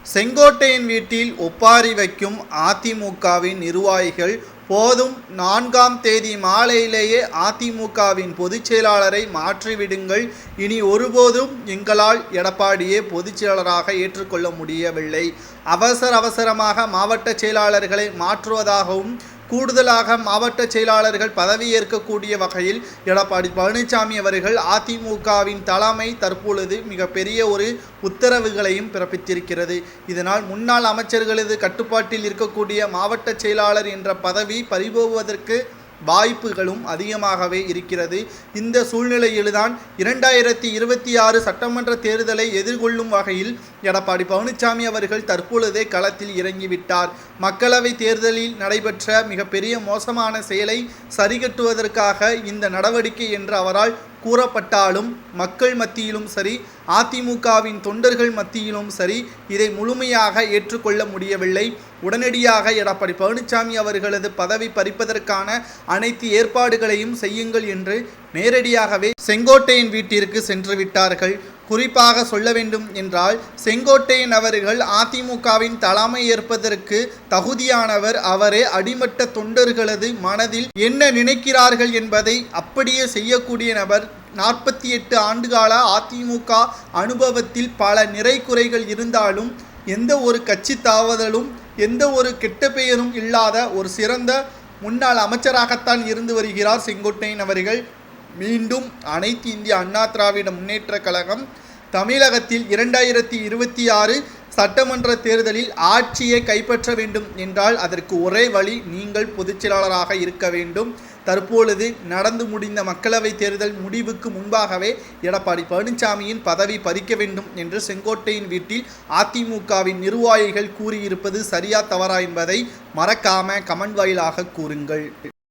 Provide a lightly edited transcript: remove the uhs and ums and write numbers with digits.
செங்கோட்டையன் வீட்டில் ஒப்பாரி வைக்கும் அதிமுகவின் நிர்வாகிகள். போதும், 4ஆம் தேதி மாலையிலேயே அதிமுகவின் பொதுச் செயலாளரை மாற்றிவிடுங்கள். இனி ஒருபோதும் எங்களால் எடப்பாடியை பொதுச் செயலாளராக ஏற்றுக்கொள்ள முடியவில்லை. அவசரமாக மாவட்ட செயலாளர்களை மாற்றுவதாகவும் கூடுதலாக மாவட்ட செயலாளர்கள் பதவியேற்கக்கூடிய வகையில் எடப்பாடி பழனிசாமி அவர்கள் அதிமுகவின் தலைமை தற்பொழுது மிகப்பெரிய ஒரு உத்தரவுகளையும் பிறப்பித்திருக்கிறது. இதனால் முன்னாள் அமைச்சர்களது கட்டுப்பாட்டில் இருக்கக்கூடிய மாவட்ட செயலாளர் என்ற பதவி பறிபோவதற்கு வாய்ப்புகளும் அதிகமாகவே இருக்கிறது. இந்த சூழ்நிலையில்தான் 2026 சட்டமன்ற தேர்தலை எதிர்கொள்ளும் வகையில் எடப்பாடி பழனிசாமி அவர்கள் தற்பொழுதே களத்தில் இறங்கிவிட்டார். மக்களவை தேர்தலில் நடைபெற்ற மிகப்பெரிய மோசமான செயலை சரிகட்டுவதற்காக இந்த நடவடிக்கை என்று அவரால் கூறப்பட்டாலும் மக்கள் மத்தியிலும் சரி, அதிமுகவின் தொண்டர்கள் மத்தியிலும் சரி, இதை முழுமையாக ஏற்றுக்கொள்ள முடியவில்லை. உடனடியாக எடப்பாடி பழனிசாமி அவர்களது பதவி பறிப்பதற்கான அனைத்து ஏற்பாடுகளையும் செய்யுங்கள் என்று நேரடியாகவே செங்கோட்டையன் வீட்டிற்கு சென்று விட்டார்கள். குறிப்பாக சொல்ல வேண்டும் என்றால், செங்கோட்டையன் அவர்கள் அதிமுகவின் தலைமை ஏற்பதற்கு தகுதியானவர். அவரே அடிமட்ட தொண்டர்களது மனதில் என்ன நினைக்கிறார்கள் என்பதை அப்படியே செய்யக்கூடிய நபர். 48 ஆண்டுகால அதிமுக அனுபவத்தில் பல நிறை குறைகள் இருந்தாலும் எந்த ஒரு கட்சி தாவதலும் எந்த ஒரு கெட்ட பெயரும் இல்லாத ஒரு சிறந்த முன்னாள் அமைச்சராகத்தான் இருந்து வருகிறார் செங்கோட்டையன் அவர்கள். மீண்டும் அனைத்து இந்திய அண்ணா திராவிட முன்னேற்ற கழகம் தமிழகத்தில் 2026 சட்டமன்ற தேர்தலில் ஆட்சியை கைப்பற்ற வேண்டும் என்றால் அதற்கு ஒரே வழி, நீங்கள் பொதுச் செயலாளராக இருக்க வேண்டும். தற்பொழுது நடந்து முடிந்த மக்களவைத் தேர்தல் முடிவுக்கு முன்பாகவே எடப்பாடி பழனிசாமியின் பதவி பறிக்க வேண்டும் என்று செங்கோட்டையின் வீட்டில் அதிமுகவின் நிர்வாகிகள் கூறியிருப்பது சரியா தவறா என்பதை மறக்காம கமெண்ட் வாயிலாக கூறுங்கள்.